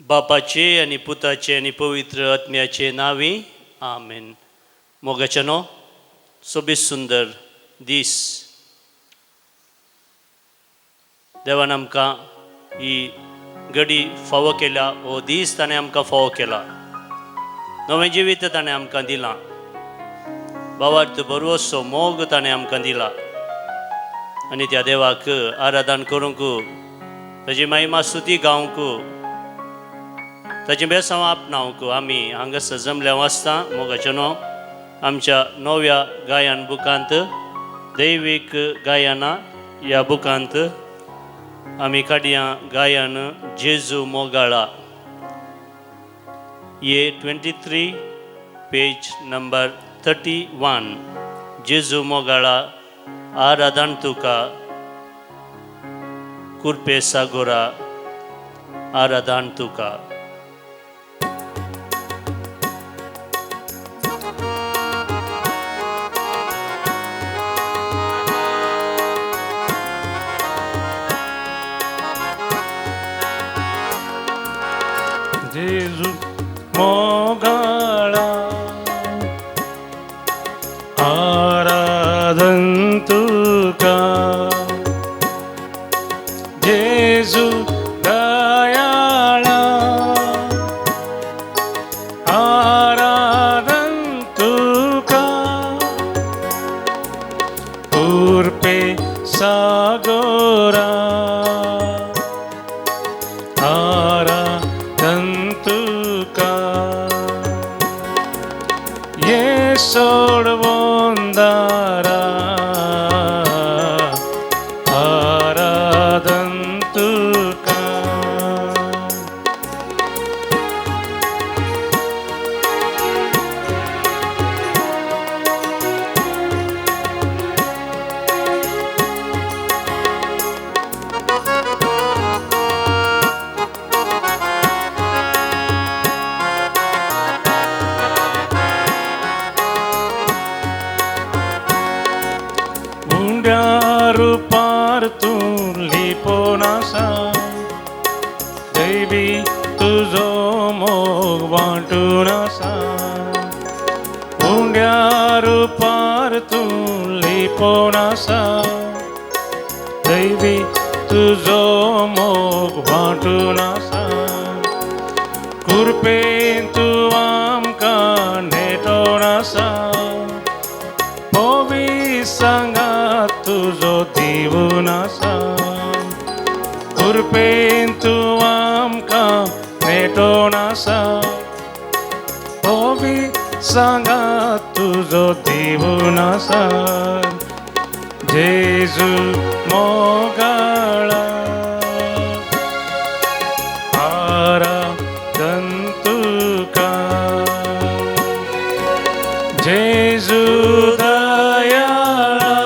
बापाचे आणि पुताचे आणि पवित्र आत्म्याचे नावी आमेन. मोगाचनो सोबीत सुंदर दीस देवान आमकां ही घडी फावो केल्या. हो दीस ताणें आमकां फावो केला. नवें जिवीत ताणें आमकां दिलां. भावार्थ बरोसो मोग ताणें आमकां दिला. आनी त्या देवाक आराधन करूंक, ताची महिमा स्तुती गावंक, ताचें बेसांव आपणावंक आमी हांगासर जमल्या वाचता. मोगाचनो आमच्या नव्या गायन बुकांत, दैवीक गायना ह्या बुकांत आमी काडया गायन जेजू मोगाळा. ये 23 पेज नंबर 31. जेजू मोगाळा आराधन तुका कुर्पे सागोरा आराधन तुका. जेजू मोगाळा आराधन तुका. जेजू दयाळा आराधन तुका. कुर्पे सागोरा तुका. ये सोडवोंदारा आराधन तुका. रूपार तूं लिपोनासा, दैवी तुजो मोग वांटून आसा. उंड्या रूपार तूं लिपोनासा, दैवी तुजो मोग वांटून आसा. कुर्पेन तूं आमकां नेटोन आसा. पोवी सांगा तुजो दिवून आसा. कुर्पेन तूं आमकां नेटोन आसा. पोवी सांगा तुजो दिवून आसा. जेजू मोगाळा आराधन तुका. जेजू दयाळा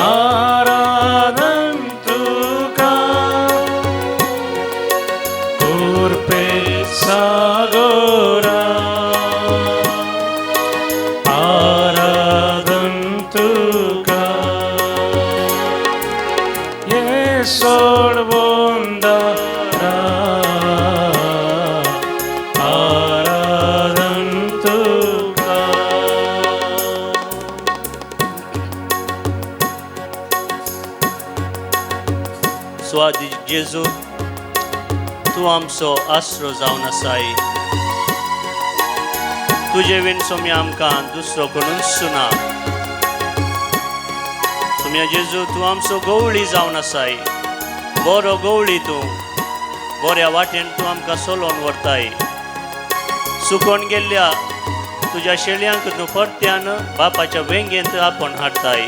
आराधन तुका. कुर्पे सागोरा आराधन तुका. ये सोडवोंदारा आराधन तुका. स्वादी जेजू, तूं आमचो आसरो जावन आसाय. तुजे विण सोम्या आमकां दुसरो कोणूच ना. सोम्या जेजू, तूं आमचो गवळी जावन आसाय. बरो गवळी तूं. बऱ्या वाटेन तूं आमकां सोलोन व्हरताय. सुकोन गेल्ल्या तुज्या शेळयांक तूं परत्यान बापाच्या वेंगेंत आपण हाडताय.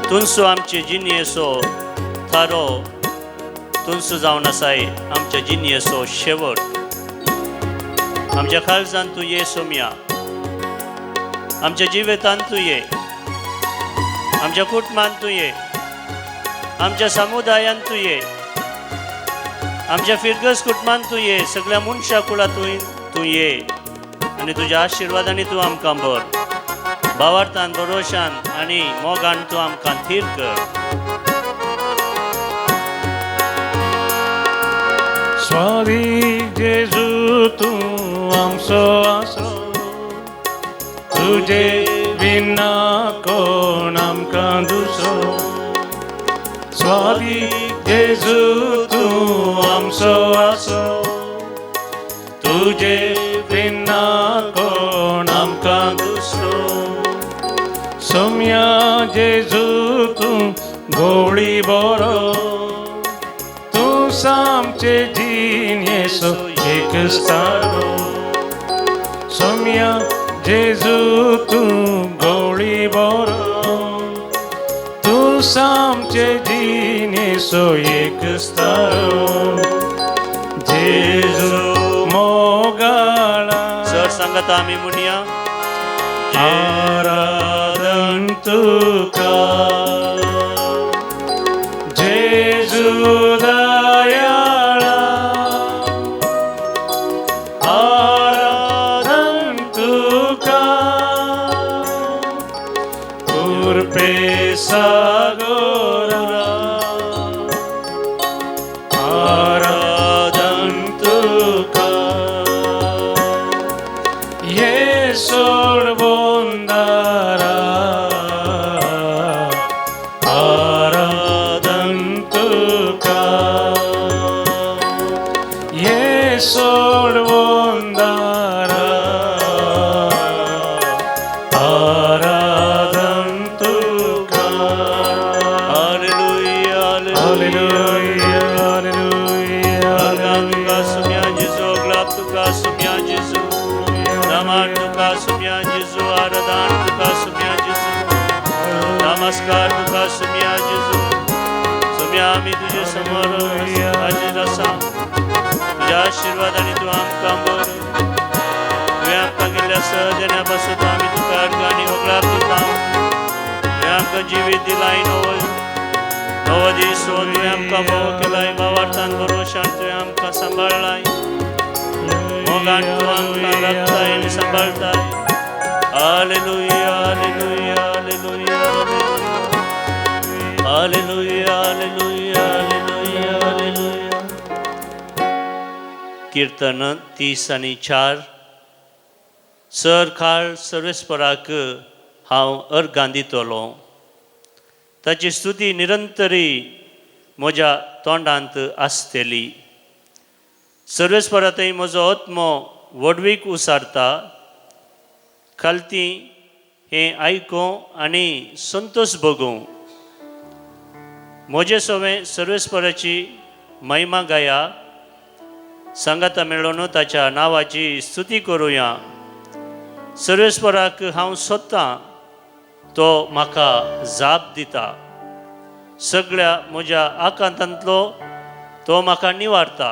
तुमचो आमचे जिणयेचो थारो तुमचो जावन आसाय. आमच्या जिणयेचो शेवट. आमच्या काळजान तूं ये सोम्या. आमच्या जिवितांत तूं ये. आमच्या कुटुंबांत तूं ये. आमच्या समुदायांत तूं ये. आमच्या फिरगस कुटुंबांत तूं ये. सगळ्या मनशा कुळांत तूं ये. आनी तुज्या आशिर्वादांनी तूं आमकां भर. भावार्थान भरोशान आनी मोगान तूं आमकां थीर कर. स्वादी जेजू तूं आमचो आसरो तुजे विना कोण आमकां दुसरो स्वादी जेजू तूं आमचो आसरो तुजे विना कोण आमकां दुसरो सोम्या जेजू तूं गवळी बरो तूं सामचे जीन येसो एक स्तारो सोम्या जेजू तूं गवळी बरो तूं सामचे जीन येसो एक स्तारो जेजू मोगाळा सर सांगत आम्ही म्हणूया आराधन तुका जेजू दयाळा आराधन तुका उर्पे सागोरा आराधन तुका ये सोडवोंदारा आराधन तुका ये सोडवोंदारा आराधन तुका हालेलुया हालेलुया हालेलुया तुका सुम्या जेजू ग्लाब तुका सुम्या जेजू नमन तुका सुम्या जेजू आराधन तुका सुम्या जेजू नमस्कार तुका सुम्या जेजू सुम्या आम्ही तुझे समोर हाजीर आसा तुझ्या आशीर्वादाने तू आमकां बर तुवें आमकां केल्ल्या देण्या पासून आमी तुका अर्गांनी वगळाप दिता तुवें आमकां जिवीत दिलाय नवो दीस तुवें आमकां मोग केलाय भावार्थान भरोशान तुवें आमकां सांबाळलाय मोगान तू आमकां राखताय आनी सांबाळताय hallelujah hallelujah hallelujah hallelujah hallelujah hallelujah hallelujah कीर्तन 30 आनी 4 सर खाळ सर्वेस्पराक हांव अर्गां दितलो ताची स्तुती निरंतरी म्हज्या तोंडांत आसतली सर्वेस्परा थंय म्हजो आत्मो वडवीक उसारता खालती हें आयकूं आनी संतोश भोगूं म्हजे सवें सर्वेस्पराची महिमा गाया सांगाता मेळून ताच्या नांवाची स्तुती करुया सर्वेस्पराक हांव सोदतां तो म्हाका जाप दिता सगळ्या म्हज्या आकांतांतलो तो म्हाका निवारता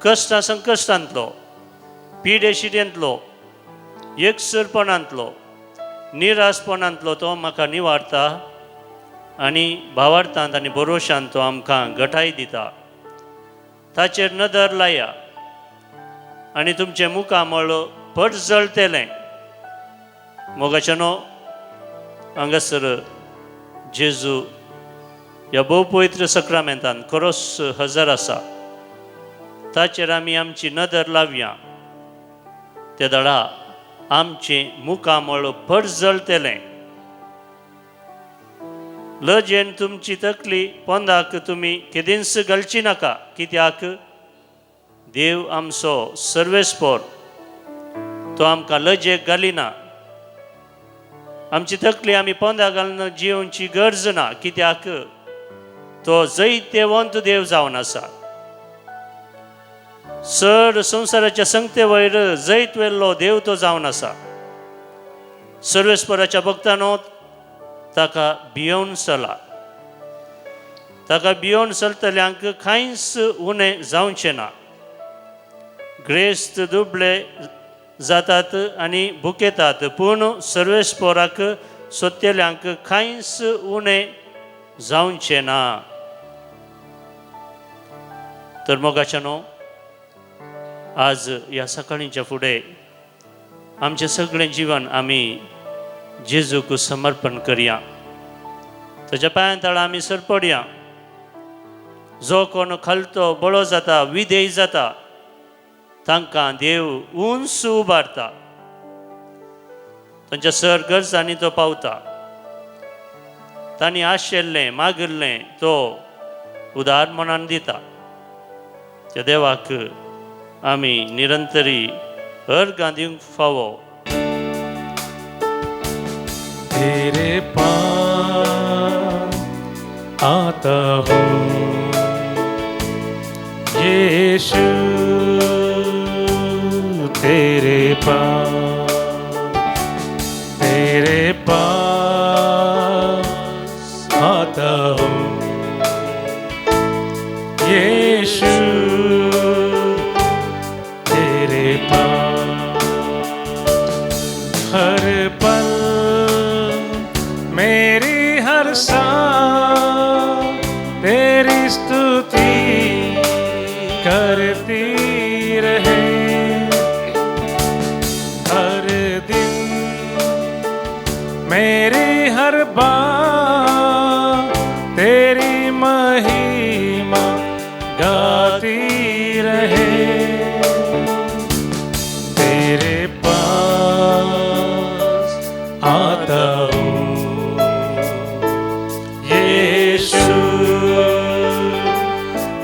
कश्टां संकश्टांतलो पिडे शिडेंतलो एकसरपणांतलो निरासपणांतलो तो म्हाका निवारता आनी भावार्थांत आनी भरोशान तो आमकां घटाय दिता ताचेर नदर लाया आनी तुमचें मुखामळ पट जळटलें मोगाच्या न्हू हांगासर जेजू ह्या भोव पवित्र सक्रामेंतान खरोच हजर आसा ताचेर आमी आमची नदर लावया त्या दळा आमचें मुखामळ पट जळटलें लजेन तुमची तकली पोंदाक तुमी केदींच घालची नाका कित्याक देव आमचो सर्वेस्पर तो आमकां लजेक घालिना आमची तकली आमी पोंदा घालून जिवची गरज ना कित्याक तो जैतेवंत देव जावन आसा सर संवसाराच्या संगते वयर जैत वेल्लो देव तो जावन आसा सर्वेस्पराच्या भक्तांनो ताका भियोवन चला ताका भियोवन चलतल्यांक कांयच उणें जावचें ना ग्रेस्त दुबळे जातात आनी भुकेतात पूण सर्वेस्पराक सोदतल्यांक कांयच उणें जावचें ना तर मोगाच्या न्हू आज ह्या सकाळींच्या फुडें आमचें सगळें जिवन आमी जेजूक समर्पण करया ताच्या पांया तळा आमी सरपडया जो कोण खलतो बळो जाता विधेय जाता तांकां देव उंच उबारता, तांच्या सर गरजांनी तो पावता. तांणी आशिल्लें मागिल्लें तो उदार मनान दिता. त्या देवाक आमी निरंतरी अर्गां दिवंक फावो. तेरे पास आता हूँ यीशु, तेरे पास आता हूँ यीशु, तेरे पास हर पल मेरी हर सांस तेरी स्तुति करती रहे. हर दिन मेरी हर बात तेरी महिमा गाती रहे. तेरे पास आता हूँ यीशु,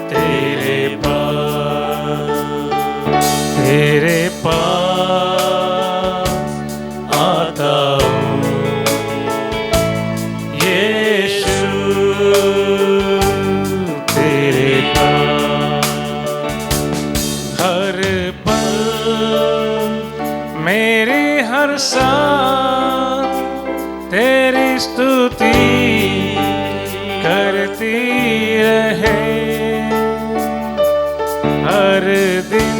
तेरे पास आता हूँ यीशु, तेरे पास हर पल मेरी हर सांस तेरी स्तुति करती रहे. हर दिन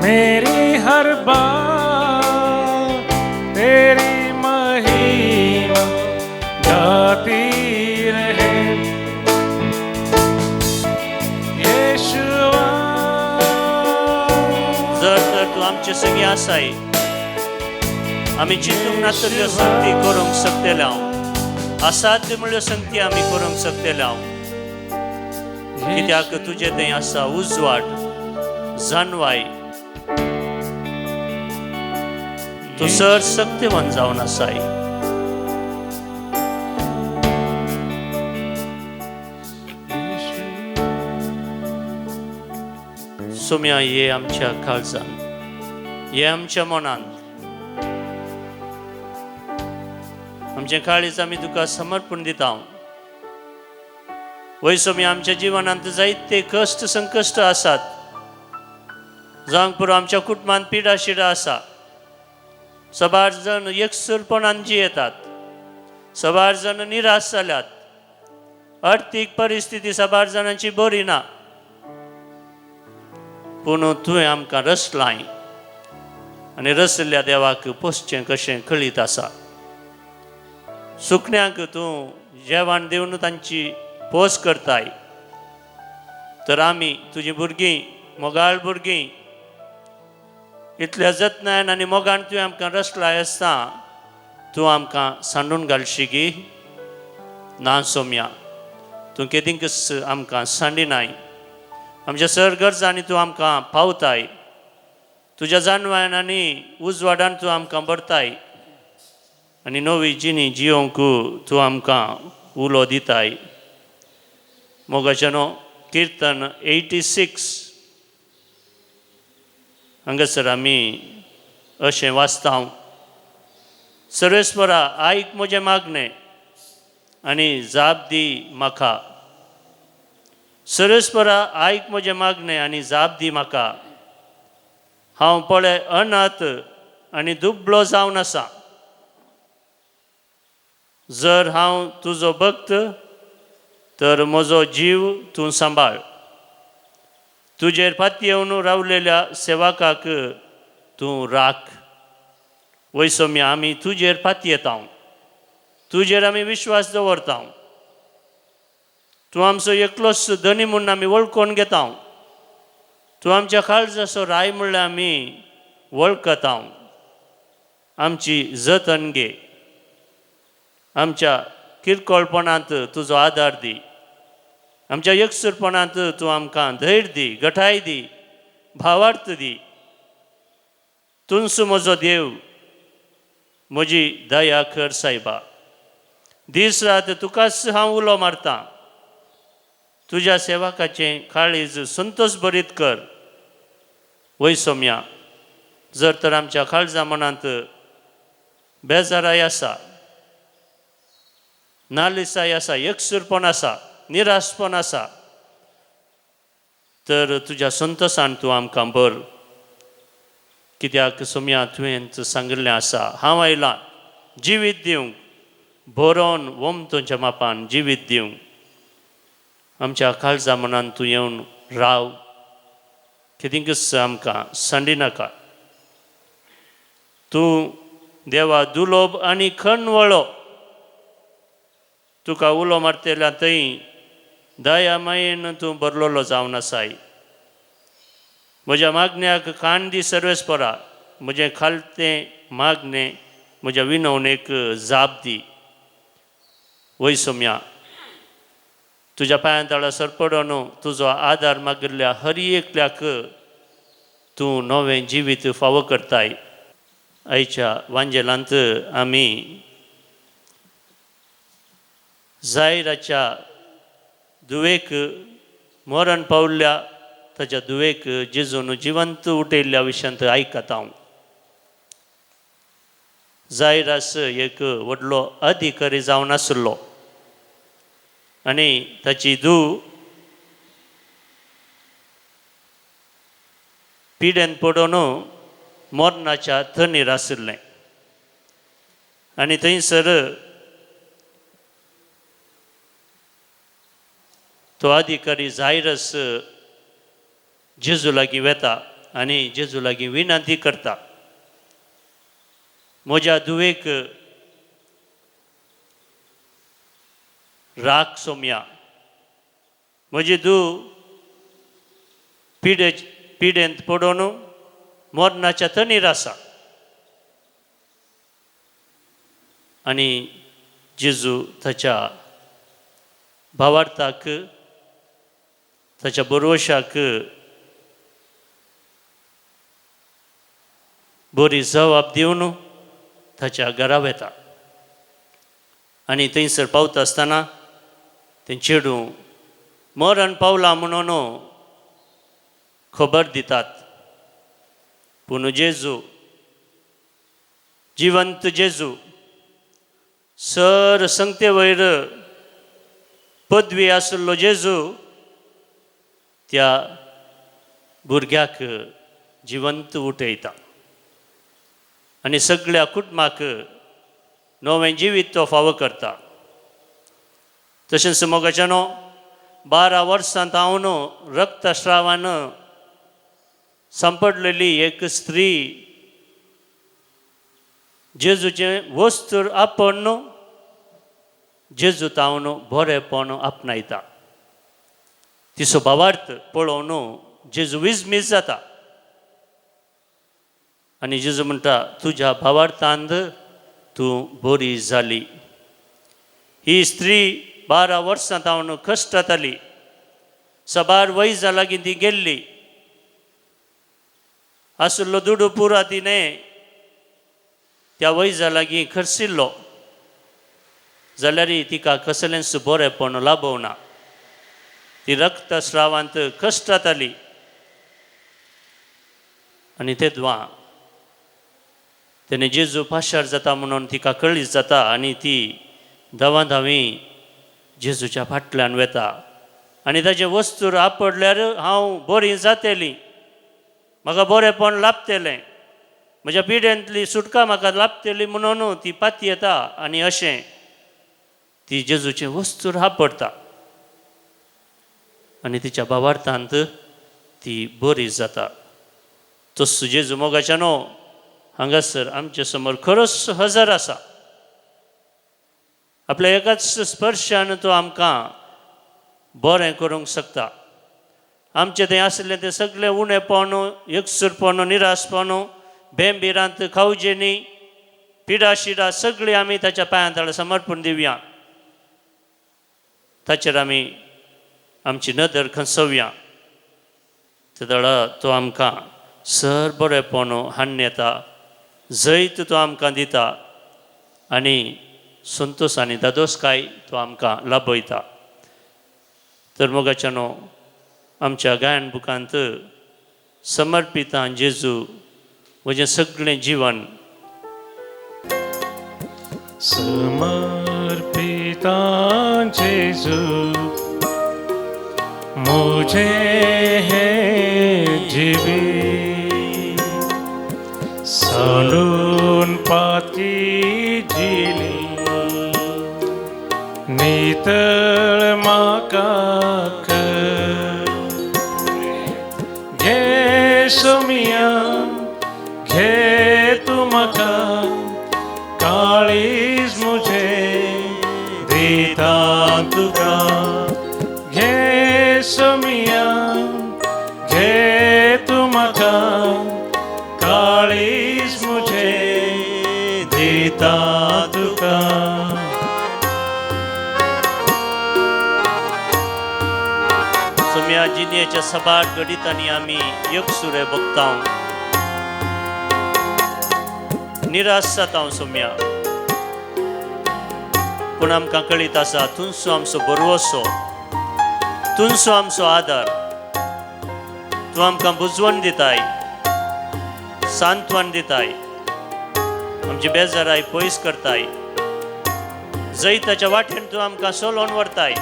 मेरी हर बात तेरी महिमा गाती रहे. येशुवा, जर तर तू आमचे सगळे आसाय, आमी चिंतूंक नासल्यो संगती करूंक शकतले हांव. असाध्य म्हणल्यो संगती आमी करूंक शकतले हांव. कित्याक तुजे थंय आसा उजवाड, जानवाय. तू सर सत्यवान जावन आसाय. सोम्या ये आमच्या काळजान, ये आमच्या मनान. आमचे काळीज आमी तुका समर्पण दिता. वय सोम्या आमच्या जिवनांत जायते कश्ट संकश्ट आसात. जावंक पुरो आमच्या कुटुंबांत पिडा शिडा आसा. सबार जण एकसुरपणान जियेतात. सबार जण निराश जाल्यात. आर्थीक परिस्थिती सबार जाणांची बरी ना. पूण तुवें आमकां रचलाय आनी रचल्या देवाक पोसचें कशें कळीत आसा. सुकण्यांक तूं जेवण दिवन तांची पोस करताय. तर आमी तुजीं भुरगीं, मोगाळ भुरगीं, इतल्या जतनायन आनी मोगान तुवें आमकां रचलाय आसता. तूं आमकां सांडून घालशी ना सोम्या. तूं केदींकच आमकां सांडिनाय. आमच्या सर गरजांनी तूं आमकां पावताय. तुज्या जानवान आनी उजवाडान तूं आमकां भरताय. आनी नवी जिणी जियोंक तूं आमकां उलो दिताय. मोगाचेनो कीर्तन 86 हांगासर आमी अशें वाचता. सर्वेस्परा आयक म्हजें मागणें आनी जाप दी म्हाका. सर्वेस्परा आयक म्हजें मागणें आनी जाप दी म्हाका. हांव पळय अनाथ आनी दुबळो जावन आसा. जर हांव तुजो भक्त तर म्हजो जीव तूं सांबाळ. तुजेर पातयेवन रावलेल्या सेवकाक तूं राख. वय सोम्या आमी तुजेर पातयेता. तुजेर आमी विश्वास दवरता. तूं आमचो एकलोच धनी म्हणून आमी वळखून घेता. तूं आमच्या काळजाचो राय म्हणल्यार आमी वळखता. आमची जतन घे. आमच्या किरकोळपणांत तुजो आदार दी. आमच्या एकसुरपणांत तूं आमकां धैर्य दी, घटाय दी, भावार्थ दी. तूंच म्हजो देव, म्हजी दया कर सायबा. दीस रात तुकाच हांव उलो मारतां. तुज्या सेवकाचें काळीज संतोश भरीत कर. वय सोम्या, जर तर आमच्या काळजा मनांत बेजाराय आसा, नालिसाय आसा, एकसुरपण आसा, निराशपण आसा, तर तुज्या संतोशान तूं आमकां भर. कित्याक सोम्या तुवें सांगिल्लें आसा, हांव आयलां जिवीत दिवंक, भरोवन वमतोच्या मापान जिवीत दिवंक. आमच्या काळजा मनान तूं येवन राव. कितेंकच आमकां सांडी नाका. तूं देवा दुलोब आनी खणवळो. तुका उलो मारतेल्या थंय दया मायेन तूं भरलोलो जावन आसाय. म्हज्या मागण्याक कान दी सर्वेस्परा. म्हजें खालतें मागणें, म्हज्या विनवणेक जाप दी. वय सोम्या, तुज्या पांया तळा सरपडोन तुजो आदार मागिल्ल्या हर एकल्याक तूं नवें जिवीत फावो करताय. आयच्या वांजेलांत आमी जायराच्या दुवेक मरण पावल्ल्या ताच्या दुवेक जेजून जिवंत उठयल्ल्या विशयांत आयकता हांव. जायरास एक व्हडलो अधिकारी जावन आसलो आनी ताची धूव पिड्यान पडून मरणाच्या थंडीर आशिल्लें. आनी थंयसर तो अधिकारी जायरस जेजू लागीं वेता आनी जेजू लागीं विनंती करता. म्हज्या धुवेक राख सोम्या. म्हजी धूव पिडेंत पडून मरणाच्या थंडीर आसा. आनी जेजू ताच्या भावार्थाक, ताच्या बरोवशाक बरी जबाब दिवन ताच्या घरा वेता. आनी थंयसर पावता आसतना तें चेडूं मरण पावलां म्हणून खबर दितात. पूण जेजू, जिवंत जेजू, सर संगते वयर पदवी आशिल्लो जेजू त्या भुरग्याक जिवंत उठयता आनी सगळ्या कुटुंबाक नवें जिवीत तो फावो करता. तशेंच मोगाच्यानो 12 वर्सांत हांव न्हू रक्तस्रावान सांपडलेली एक स्त्री जेजूचें वस्त्र आपण न्हू जेजू तावन बरेपण आपणायता. तिचो भावार्थ पळोवन जेजू विजमीत जाता आनी जेजू म्हणटा, तुज्या भावार्थांत तूं बरी जाली. ही स्त्री 12 वर्सां तावन कश्टाताली. सबार वैजा लागीं ती गेल्ली. आशिल्लो दुडू पुरा तिणें त्या वैजा लागीं खर्चिल्लो, जाल्यारय तिका कसलेंच बरेपण लाभोवना. ती रक्तस्रावांत कश्टाताली. आनी तेदवां तेणें जेजू पाशार जाता म्हणून तिका कळीत जाता आनी ती धांवाधांवी जेजूच्या फाटल्यान वेता आनी ताचें वस्त्र आपडल्यार हांव बरी जातेली, म्हाका बरेपण लाभतेलें, म्हज्या पिड्यांतली सुटका म्हाका लाभतेली म्हणून ती पाती येता आनी अशें ती जेजूचें वस्त्र आपडता आनी तिच्या भावार्थांत ती बरी जाता. तसो जेजू मोगाच्यानो हांगासर आमचे समोर खरोच हजर आसा. आपल्या एकाच स्पर्शान तो आमकां बरें करूंक शकता. आमचें थंय आसलें तें सगळें उणेपण, एकसुरपण, निराशपण, बेंबिरांत खावजेनी, पिडा शिडा सगळीं आमी ताच्या पांया तळा समर्पण दिवया. ताचेर आमी आमची नदर खंचोवया तेदळा तो आमकां सर बरेपण हाडून येता जैत तो आमकां दिता आनी संतोश आनी दादोसकाय तो आमकां लाभयता. तर मोगाच्यानो आमच्या गायन बुकांत समर्पिता जेजू म्हजें सगळें जीवन समर्पिता जेजू मुझे है जीवी सांडून पाती जिली नितळ म्हाका कर घे सोमिया घे तू म्हाका काळीज मुझे दिता तुका घे सोमिया घे तू म्हाका काळीज मुझे दिता तुका. सोम्या जिनेच्या सबाट गणितांनी आमी एकसुरे भोगता निराश जाता सोम्या पूण आमकां कळीत आसा तुमचो आमचो बरवसो तुमचो आमचो आदार तूं आमकां बुजवण दिताय सांत्वन दिताय आमची बेजाराय पयस करताय जैताच्या वाटेन तूं आमकां सोलोवन व्हरताय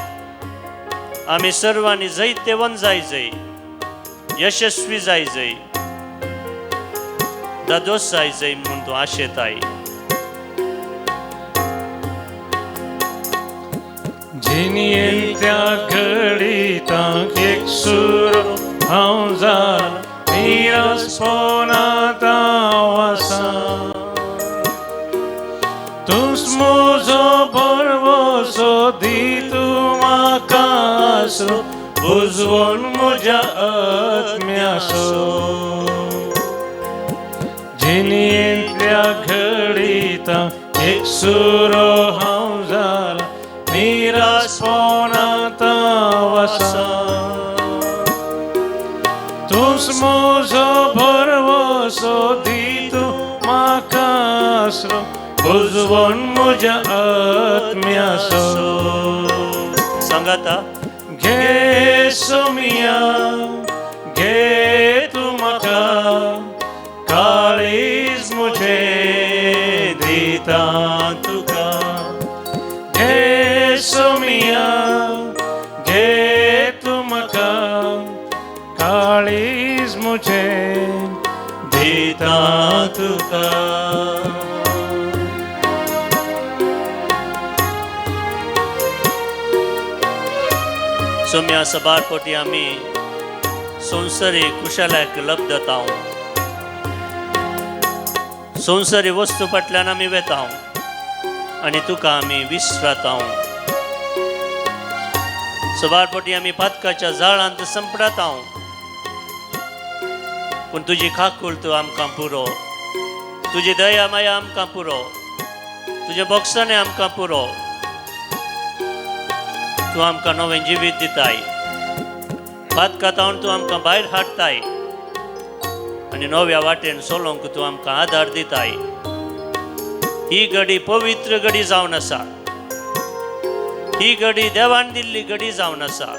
आमी सर्वांनी जैतेवन जाय जय यशस्वी जाय जय दादोस जाय जय म्हणून तूं आशेताय. जिनियेन त्या घडीताक एक सूर हांव जाला निरासपणांत आसा तूंच म्हजो बरवसो दी तूं म्हाका आसरो बुजवण म्हज्या आत्म्याचो जिनियेंतल्या घडीताक एक सुरो हांव जाला निरासपणांत आसा तूंच म्हजो बरवसो दी तूं म्हाका आसरो बुजवण म्हज्या आत्म्याचो. सांगाता घे सोमिया घे तूं म्हाका काळीज मुझे दिता तुका घे सोमिया घे तूं म्हाका काळीज मुझे दिता तुका. सोम्या सबार पोटी आमी संवसारी कुशलाक लब्ध जाता संवसारी वस्तू फाटल्यान आमी वेता आनी तुका आमी विसरता सबार पोटी आमी पातकाच्या जाळांत संपडाता पूण तुजी खाकूळ तूं आमकां पुरो तुजी दया माया आमकां पुरो तुजे बोगसाणें आमकां पुरो तूं आमकां नवें जिवीत दिताय पातकातावन तूं आमकां भायर हाडताय आनी नव्या वाटेन सोलोंक तूं आमकां आदार दिताय. ही घडी पवित्र घडी जावन आसा ही घडी देवान दिल्ली घडी जावन आसा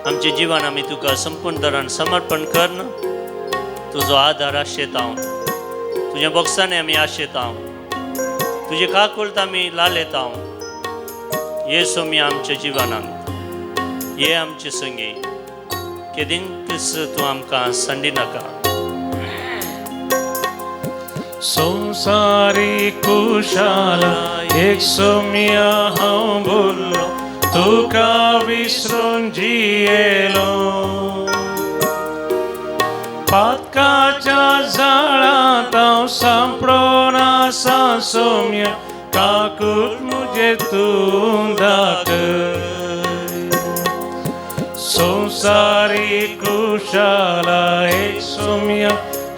आमचें जिवन आमी तुका संपूर्ण तरान समर्पण करन तुजो आदार आशेता तुजें बोगसाणें आमी आशेता तुजी काकुळट आमी लालयता ये सोमी आमच्या जिवनांत ये आमचे संगी केदींच तूं आमकां संडी नाका. संवसारी कुशाला एक सोमिया हांव बोल्लो तुका विसरून जियेलो पातकाच्या जाळांत हांव सांपडोन आसा सोम्या काकूट मुझे तूं दाखय संवसारी कुशाला एक सोम्या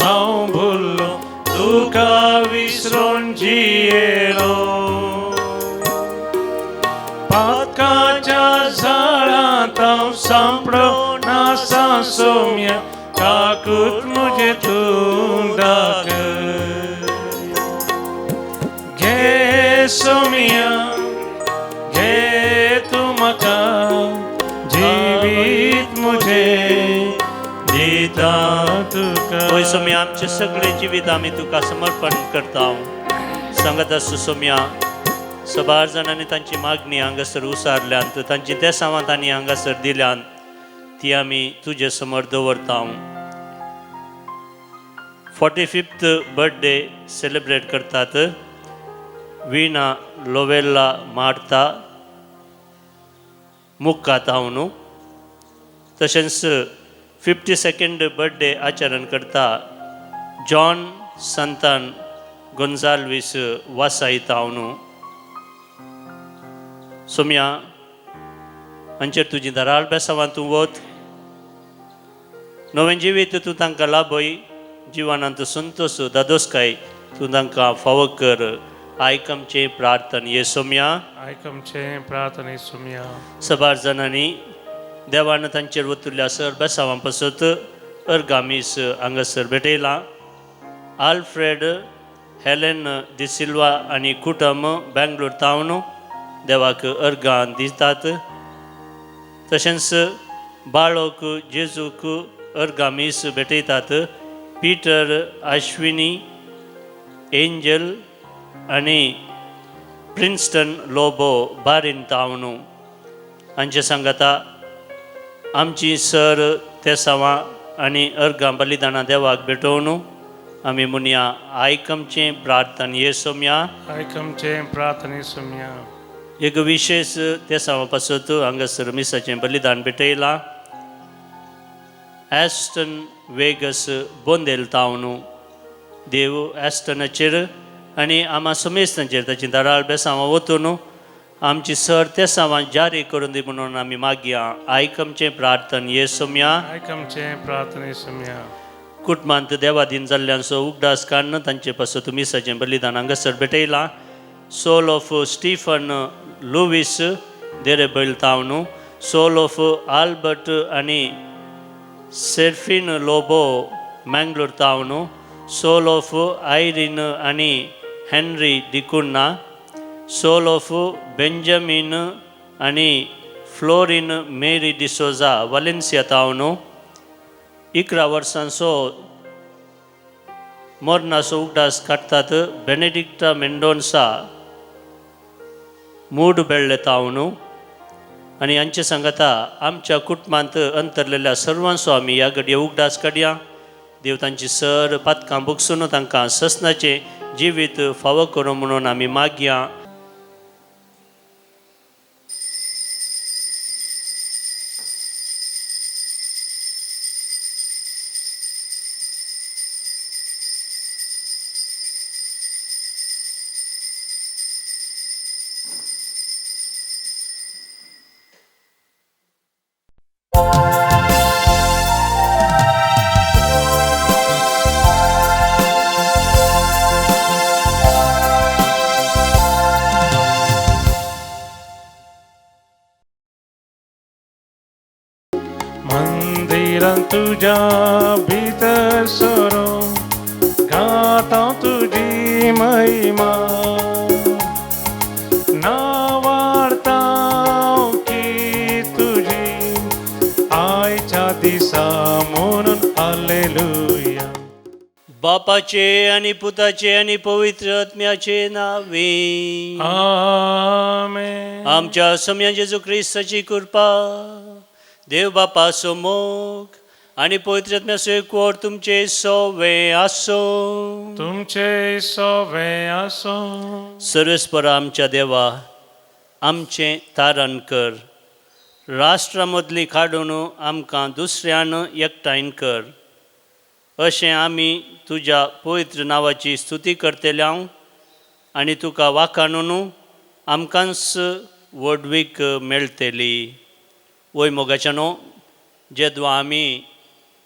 हांव भुल्लो तुका विसरून जियेलो पातकाच्या झाडांत हांव सांपडो नासा सोम्या काकूत मुझे तूं दाखय घे सोम्या घे तूं म्हाका जिवीत मुझे दिता तुका होय सोम्या आमचे सगळे जिवीत आमी तुका समर्पण करता सांगत आसूं सोम्या सबार जाणांनी तांची मागणी हांगासर उसारल्यांत तांची देसावां तांणी हांगासर दिल्यांत ती आमी तुजे समोर दवरता 45th बर्थडे सेलिब्रेट करतात विणा लोवेल्ला मार्ता मुक्कात हांव न्हू तशेंच 52nd बर्थडे आचरण करता जॉन संतान गोंजाल्वीस वासायत हांव न्हू सोम्या हांचेर तुजी धराळ बेसावां तूं वत नवें जिवीत तूं तांकां लाभय जिवनांत संतोश दादोसकाय तूं तांकां फावो कर आयकमचें प्रार्थन ये सोम्या आयकमचें प्रार्थने सोम्या सबार जाणांनी देवान तांचेर वतुल्ल्या सर बेसावां पासत अर्गामीस हांगासर भेटयलां आल्फ्रेड हेलेन डी सिल्वा आनी कुटुंब बेंगलोर तावन देवाक अर्गां दितात तशेंच बाळोक जेजूक अर्गामीस भेटयतात पिटर अश्विनी एंजल आनी प्रिन्स्टन लोबो बारीन तावन हांचे सांगता आमची सर तेसावां आनी अर्गां बलिदानां देवाक भेटोवन आमी मुनिया आयकमचें प्रार्थन ये सोम्या आयकमचें प्रार्थने सोम्या एक विशेष तेसावां पासत हांगासर मिसाचें बलिदान भेटयलां एस्टन वेगस बोंदेल तावन देव एस्टनाचेर आनी आमा समेस्तांचेर ताची धराळ बेसावां वतून आमची सर तेसावां जारी करून दी म्हणून आमी मागया आयकमचें प्रार्थन ये सोम्या आयकमचें प्रार्थने सोम्या कुटुंबांत देवाधीन जाल्ल्यांचो उगडास काडन तांचे पासत मिसाचें बलिदान हांगासर भेटयलां soul of Stephen Lewis Derebail तावन सोल ऑफ आल्बर्ट आनी सेर्फिन लोबो मँगलोर तावन सोल ऑफ आयरीन आनी Henry D'Cunha soul of Benjamin आनी फ्लोरीन मेरी डिसोजा वालेन्सिया तावन 11 वर्सांचो मोर्नाचो उगडास काडटात बेनेडिक्टा मेंडोन्सा मूड बेळ्ळे तावन आनी हांचे सांगता आमच्या कुटुंबांत अंतरलेल्या सर्वांचो आमी ह्या घडये उगडास काडया देव तांची सर पातकां भोगसून तांकां ससनाचें जिवीत फावो करूं म्हणून आमी मागया मंदिरांत तुज्या भितर सरून गाता तुजी महिमा नावाडता की तुजी आयच्या दिसा म्हणून हालेलुया बापाचे आणि पुताचे आणि पवित्र आत्म्याचे नावे आमेन आमच्या सम्या जेजू ख्रिस्ताची कृपा देव बापाचो मोग आणि पवित्र आत्म्याचो एकवट तुमचे सवे आसो तुमचे सवे आसो सर्वेस्पर आमच्या देवा आमचे तारण कर राष्ट्रा मदली काडून आमकां दुसऱ्यान एकठांय कर अशें आमी तुज्या पवित्र नांवाची स्तुती करतले हांव आनी तुका वाखाणून आमकांच वडवीक मेळटली वय मोगाच्यानो जेदवा आमी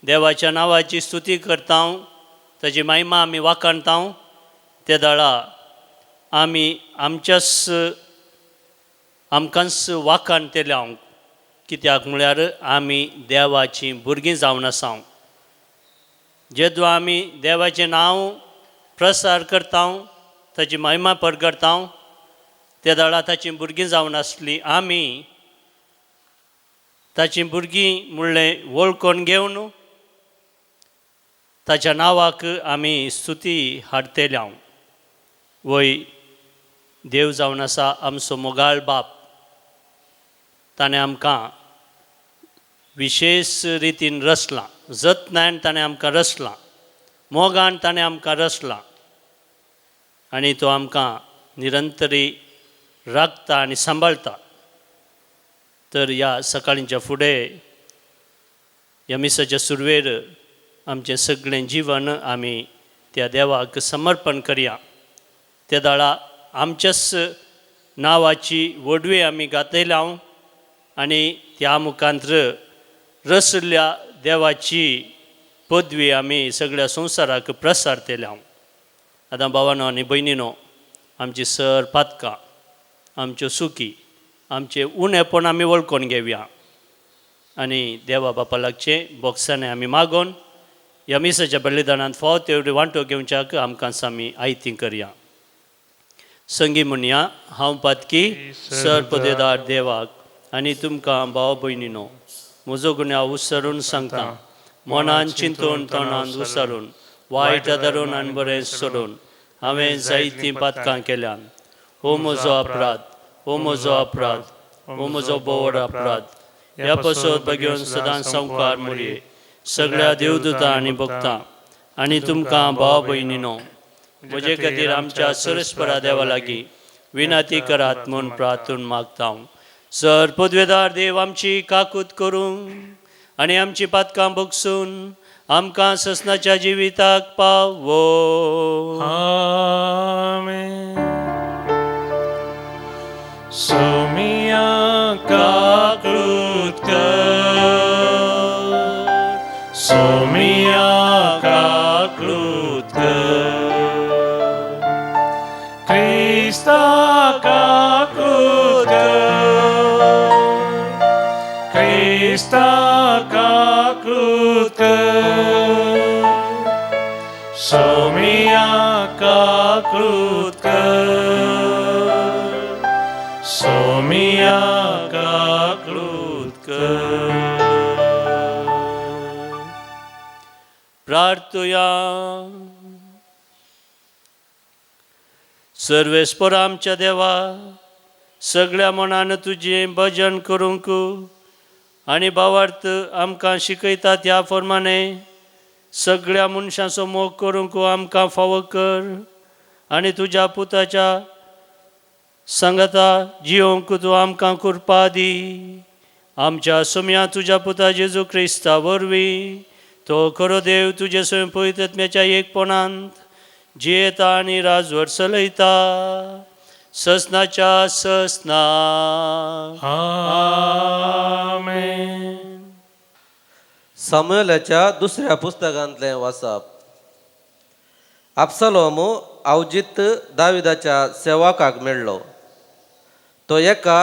देवाच्या नांवाची स्तुती करता ताची महिमा आमी वाखाणता ते दाळा आमी आमच्याच आमकांच वाखाण तेले हांव कित्याक म्हळ्यार आमी देवाची भुरगीं जावन आसात. जेदो आमी देवाचें नांव प्रसार करता, ताची महिमा परगडता, त्या दाळा ताची भुरगीं जावन आसलीं आमी ताची भुरगीं म्हणलें वळखून घेवन ताच्या नांवाक आमी स्तुती हाडटले. हांव वय देव जावन आसा आमचो मोगाळ बाप. ताणें आमकां विशेश रितीन रचलां, जतनायेन ताणें आमकां रचलां, मोगान ताणें आमकां रचलां आनी तो आमकां निरंतरी राखता आनी सांबाळटा. तर ह्या सकाळींच्या फुडें ह्या मिसाच्या सुरवेर आमचें सगळें जिवन आमी त्या देवाक समर्पण करया. त्या दाळा आमच्याच नांवाची वडवी आमी घातयल्या आनी त्या मुखांत्र रचल्या देवाची पदवी आमी सगळ्या संवसाराक प्रसारतल्या. आतां भावानो आनी भयणीनो, आमची सर पातकां, आमच्यो सुकी, आमचे उणेपण आमी वळखून घेवया आनी देवा बापा लागचें बोगसांनी आमी मागोवन ह्या मिसाच्या बलिदानांत फावो तेवढी वांटो घेवच्याक आमकांच आमी आयती करया. संगी म्हणया, हांव पातकी सर पदवेदार देवाक आनी तुमकां भाव भयणीनो म्हजो गुन्यांव उसरून सांगता. मनान चिंतून तोंडान उसरून वायट धरून आनी बरें सोडून हांवें जायतीं पातकां केल्यान. हो म्हजो अपराध, हो म्हजो अपराध, हो म्हजो बोड अपराध. ह्या पासत बगेवन सदांच संवकार मोरये सगळ्या देवदूतां आनी भक्तां आनी तुमकां भाव भयणीनो म्हजे खातीर आमच्या सरस्परा देवा लागीं विनाती करात म्हूण प्रार्थून मागता. सर पदवेदार देव आमची काकूत करूं आनी आमची पातकां भोगसून आमकां ससनाच्या जिविताक पावो. आमेन. सोमिया काकृत कर, सोमिया काकृत कर, ख्रिस्ता काकृत कर, ख्रिस्ता काकृत कर, सोमिया काकृत कर, सोमिया काकृत कर. प्रार्थुया. सर्वेस्पर आमच्या देवा, सगळ्या मनान तुजें भजन करूंक आनी भावार्थ आमकां शिकयता त्या प्रमाणे सगळ्या मनशांचो मोग करूंक आमकां फावो कर आनी तुज्या पुताच्या संगता जियोंक तूं आमकां कृपा दी. आमच्या सोम्या तुज्या पुता जेजू क्रिस्ता वरवीं तो खरो देव तुजे स्वयं पवित्रात्म्याच्या एकपणांत जियेता आनी राजवर चलयता ससनाच्या ससना. आमेन. सामुएलाच्या दुसऱ्या पुस्तकांतलें वाचप. अबसलोम आवजीत दाविदाच्या सेवकाक मेळ्ळो. तो एका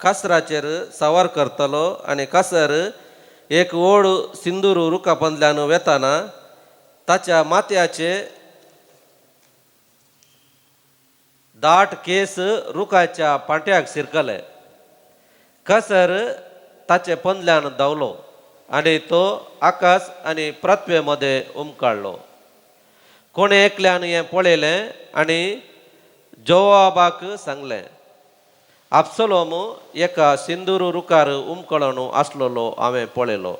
कासराचेर सवार करतलो आनी कासर एक व्हड सिंदूर रुखापंतल्यान वेताना ताच्या माथ्याचे दाट केस रुखाच्या पांट्याक शिरकले. कासर ताचे पंदल्यान धांवलो आनी तो आकाश आनी पृथ्वे मदें उमकाळ्ळो. कोणे एकल्यान हें पळयलें आनी जोआबाक सांगलें, अबसलोम एका सिंदूर रुखार उमकळोन आसलेलो हांवें पळयलो.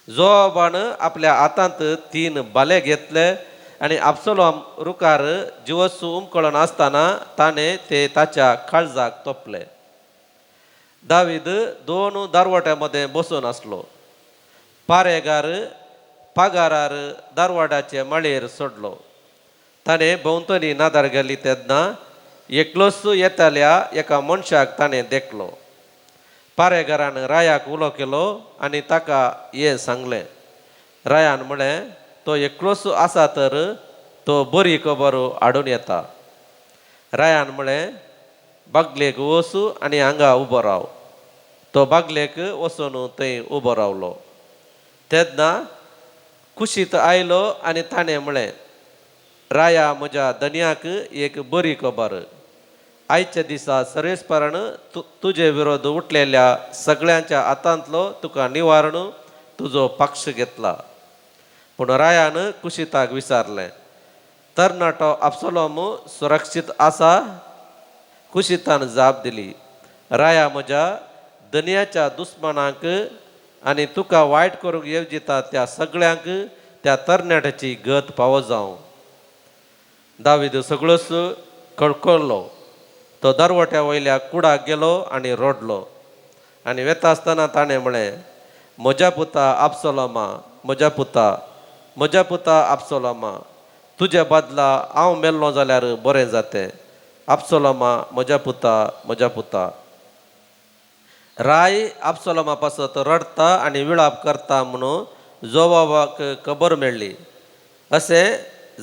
जोआबान आपल्या हातांत 3 भाले घेतले आनी अबसलोम रुखार जिवस्सू उमकळोन आसतना ताणें ते ताच्या काळजाक तोपले. दावीद 2 दारवाट्यां मदें बसून आसलो. पारेगार पागारार दारवाड्याचे माळयेर सोडलो. ताणें भोंवतणी नादार गेली तेन्ना एकलोच येताल्या एका मनशाक ताणें देखलो. पारेगारान रायाक उलो केलो आनी ताका हें सांगलें. रायान म्हळें, तो एकलोच आसा तर तो बरी खबर हाडून येता. रायान म्हळें, बागलेक वसू आनी हांगा उबो राव. तो बागलेक वचून थंय उबो रावलो. तेन्ना कुशीत आयलो आनी ताणें म्हळें, राया म्हज्या धन्याक एक बरी खबर. आयच्या दिसा सर्वेस्परान तुजे विरोध उठलेल्या सगळ्यांच्या हातांतलो तुका निवारण तुजो पक्ष घेतला. पूण रायान कुशीताक विचारलें, तरणाटो अब्सलोम सुरक्षीत आसा? कुशीतान जाप दिली, राया म्हज्या धन्याच्या दुस्मनांक आनी तुका वायट करूंक येवजिता त्या सगळ्यांक त्या तरणाट्याची गत फावो जावं. दावीद सगळोच कळकळलो. तो दरवट्या वयल्या कुडाक गेलो आनी रडलो. आनी वेता आसतना ताणें म्हळें, म्हज्या पुता अब्सलोमा, म्हज्या पुता अब्सलोमा, तुज्या बदला हांव मेल्लो जाल्यार बरें जातें. अब्सलोमा, म्हज्या पुता. राय अब्सलोमा पासत रडता आनी विळाप करता म्हणून जोवाबाक खबर मेळ्ळी. अशें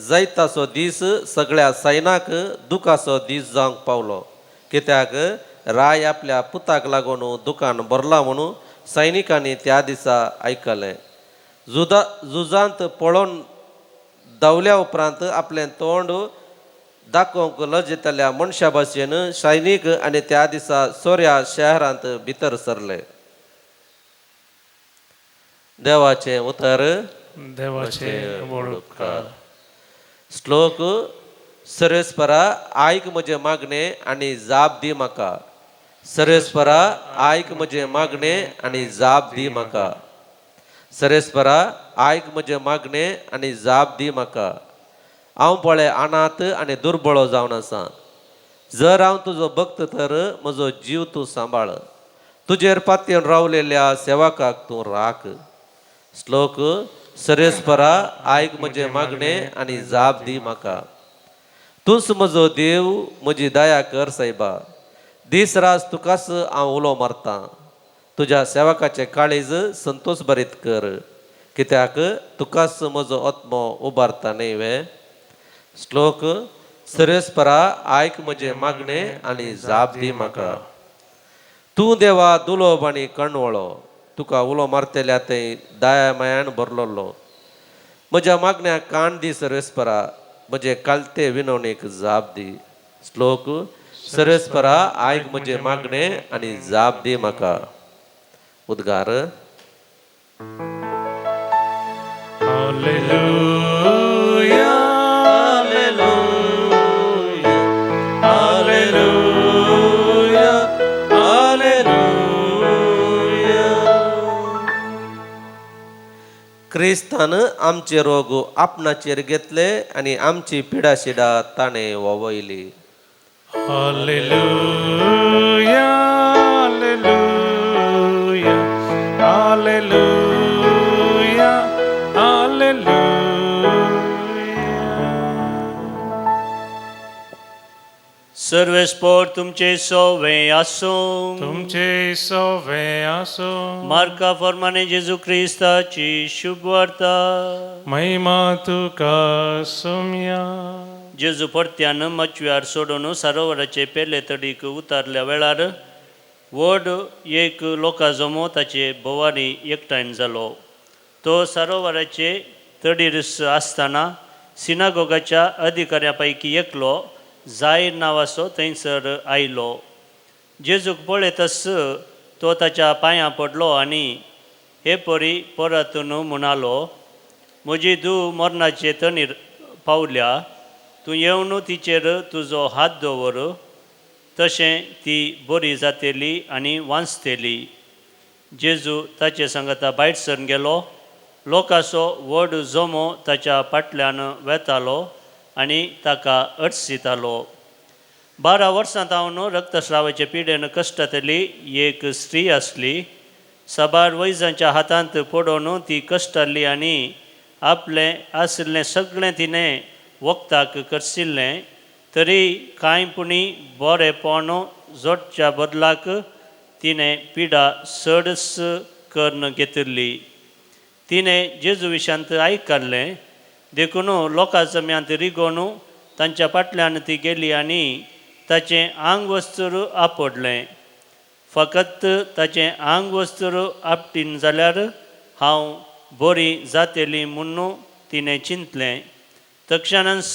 जैताचो दीस सगळ्या सैनाक दुखाचो दीस जावंक पावलो. कित्याक राय आपल्या पुताक लागून दुखान भरला म्हणून सैनिकांनी त्या दिसा आयकलें. झुजांत पळोवन धांवल्या उपरांत आपलें तोंड दाखोवंक लजितल्या मनशा भाशेन सैनीक आनी त्या दिसा सोर्या शहरांत भितर सरले. देवाचें उतर. देवाचे वळखकार. श्लोक. सर्वेस्परा आयक म्हजे मागणे आनी जाप दी म्हाका. सर्वेस्परा आयक म्हजे मागणे आनी जाप दी म्हाका. सर्वेस्परा आयक म्हजे मागणे आनी जाप दी म्हाका. हांव पळय अनाथ आनी दुर्बळो जावन आसा. जर हांव तुजो भक्त तर म्हजो जीव तूं सांबाळ. तुजेर पातयेवन रावलेल्या सेवकाक तूं राख. श्लोक. सर्वेस्परा आयक म्हजे मागणे आनी जाप दी म्हाका. तूंच म्हजो देव, म्हजी दया कर सायबा. दीस रास तुकाच हांव उलो मारतां. तुज्या सेवकाचें काळीज संतोश भरीत कर. कित्याक तुकाच म्हजो आत्मो उबारता न्हय. श्लोक. सर्वेस्परा आयक म्हजे मागणे आनी जाप दी म्हाका. तूं देवा दुलोब आनी कणवळो. तुका उलो मारतेल्या थंय दया मायान भरलोलो. म्हज्या मागण्याक कान दी सर्वेस्परा. म्हजे कालते विनवणेक जाप दी. श्लोक. सर्वेस्परा आयक म्हजे मागणे आनी जाप दी म्हाका. उद्गार. Hallelujah, hallelujah, hallelujah. क्रिस्तान आमचे रोग आपणाचेर घेतले आनी आमची पिडाशिडा ताणें वोवयली. Hallelujah, hallelujah, hallelujah, hallelujah. सर्वेस्पोर तुमचे सोवे आसूं. तुमचे सोवे आसो. मार्का फॉर्माने जेजू क्रिस्ताची शुभ वार्ता. महिमा तुका सोम्या. जेजू परत्यान मचव्यार सोडून सरोवराचे पेले तडीक उतारल्या वेळार व्हड एक लोकां जमो ताचे भोवारी एकठांय जालो. तो सरोवराचे तडीर आसतना सिनागोगाच्या अधिकाऱ्यां पैकी एकलो जायर नांवाचो थंयसर आयलो. जेजूक पळयतस तो ताच्या पांयां पडलो आनी हे परी परतून म्हणालो, म्हजी धूव मरणाचे तणीर पावल्या. तूं येवन तिचेर तुजो हात दवर. तशें ती बरी जातेली आनी वांचतेली. जेजू ताचे सांगता भायर सरून गेलो. लोकांचो व्हड जमो ताच्या फाटल्यान वेतालो आनी ताका अडसितालो. 12 वर्सां तावन रक्तस्रावाचे पिडेन कश्टातली एक स्त्री आसली. साबार वैजांच्या हातांत पडोवन ती कश्टाल्ली आनी आपलें आशिल्लें सगळें तिणें वखदाक करशिल्लें. तरी कांयपुणी बरेपण जोडच्या बदलाक तिणें पिडा सडस करून घेतिल्ली. तिणें जेजू विशांत आयकल्लें देखून लोकां जम्यांत रिगोवन तांच्या फाटल्यान ती गेली आनी ताचें आंग वस्त्र आपडलें. फकत ताचें आंग वस्त्र आपटीन जाल्यार हांव बरी जातली म्हणून तिणें चिंतलें. तक्षणांच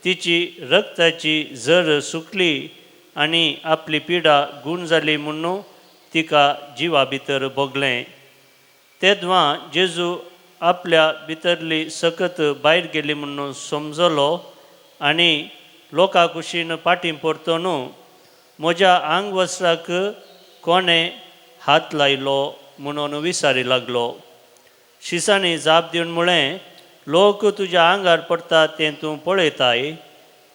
तिची रक्ताची झर सुकली आनी आपली पिडा गूण जाली म्हणून तिका जिवा भितर भोगलें. तेदवां जेजू आपल्या भितरली सकत भायर गेली म्हणून समजलो आनी लोकां कुशीन फाटीं परतून म्हज्या आंग वस्त्राक कोणें हात लायलो म्हणून विचारी लागलो. शिसांनी जाप दिवन म्हळें, लोक तुज्या आंगार पडटा तें तूं पळयताय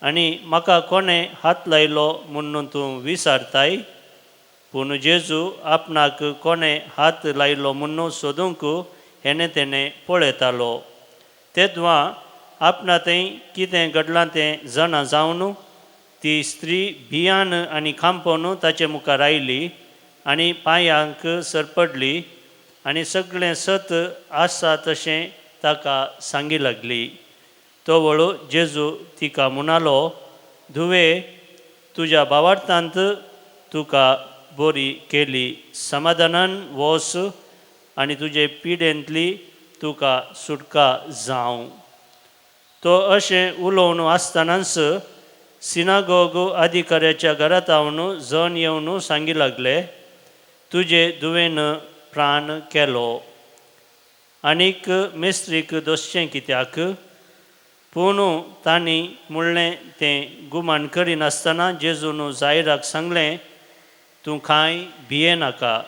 आनी म्हाका कोणें हात लायलो म्हणून तूं विचारताय. पूण जेजू आपणाक कोणें हात लायलो म्हणून सोदूंक हेणें तेणें पळयतालो. तेदवां आपणा थंय कितें घडलां तें जाणा जावन ती स्त्री भियान आनी खांपोन ताचे मुखार आयली आनी पांयांक सरपडली आनी सगळें सत आसा तशें ताका सांगी लागली. तो वळू जेजू तिका म्हणालो, धुवे, तुज्या भावार्थांत तुका बरी केली. समाधानान वच आनी तुजे पिडेंतली तुका सुटका जावं. तो अशें उलोवन आसतनाच सिनागोग अधिकाऱ्याच्या घरांत हांवन जण येवन सांगी लागले, तुजे धुवेन प्राण केलो. आनीक मेस्त्रीक दोसचें कित्याक? पूण तांणी म्हणलें तें गुमान करिनासतना जेजून जायराक सांगलें, तूं कांय भियेनाका,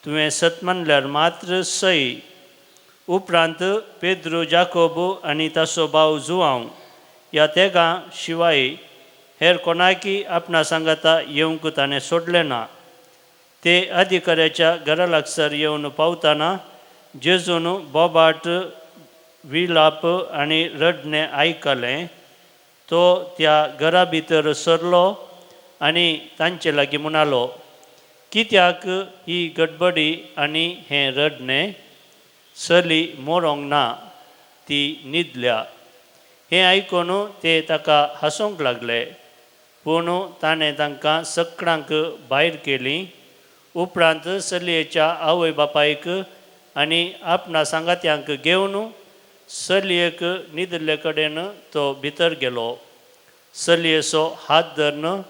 तुवें सत मानल्यार मात्र सई. उपरांत पेद्रू, जाकोब आनी ताचो भाव जुआंव ह्या तेगां शिवाय हेर कोणाकी आपणा सांगाता येवंक ताणें सोडलें ना. ते अधिकाऱ्याच्या घरा लागसार येवन पावतना जेजून बोबाट विलाप आनी रडणें आयकलें. तो त्या घरा भितर सरलो आनी तांचे लागीं म्हणालो, कित्याक ही गडबडी आनी हें रडणें? चली मरोंक ना, ती न्हिदल्या. हें आयकून ते ताका हांसोंक लागले. पूण ताणें तांकां सगळ्यांक भायर केलीं. उपरांत चलयेच्या आवय बापायक आनी आपणा सांगात्यांक घेवन चलयेक न्हिदले कडेन तो भितर गेलो. चलयेचो हात धरून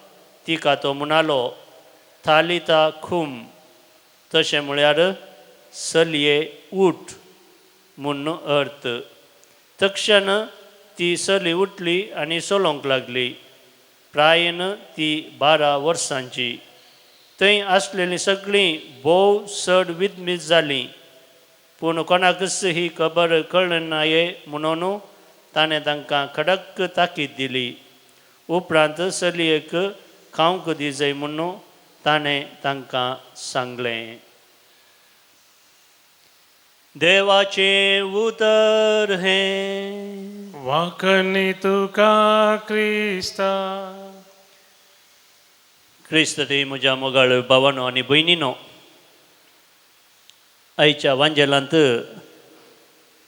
तिका तो म्हणालो, थालिता खूम, तशें म्हळ्यार चलये उठ म्हूण अर्थ. तक्षण ती चली उठली आनी चलोंक लागली. प्रायेन ती 12 वर्सांची. थंय आसलेलीं सगळीं भोव चड विदमीत जालीं. पूण कोणाकच ही खबर कळनाये म्हणून ताणें तांकां खडक्क ताकीद दिली. उपरांत चलयेक खावंक दिजय म्हणून ताणें तांकां सांगलें. देवाचें उतर हें. वाकणी तुका क्रिस्ता. क्रिस्त ती म्हज्या मोगाळ भावांनो आनी भयणीनो, आयच्या वांजेलांत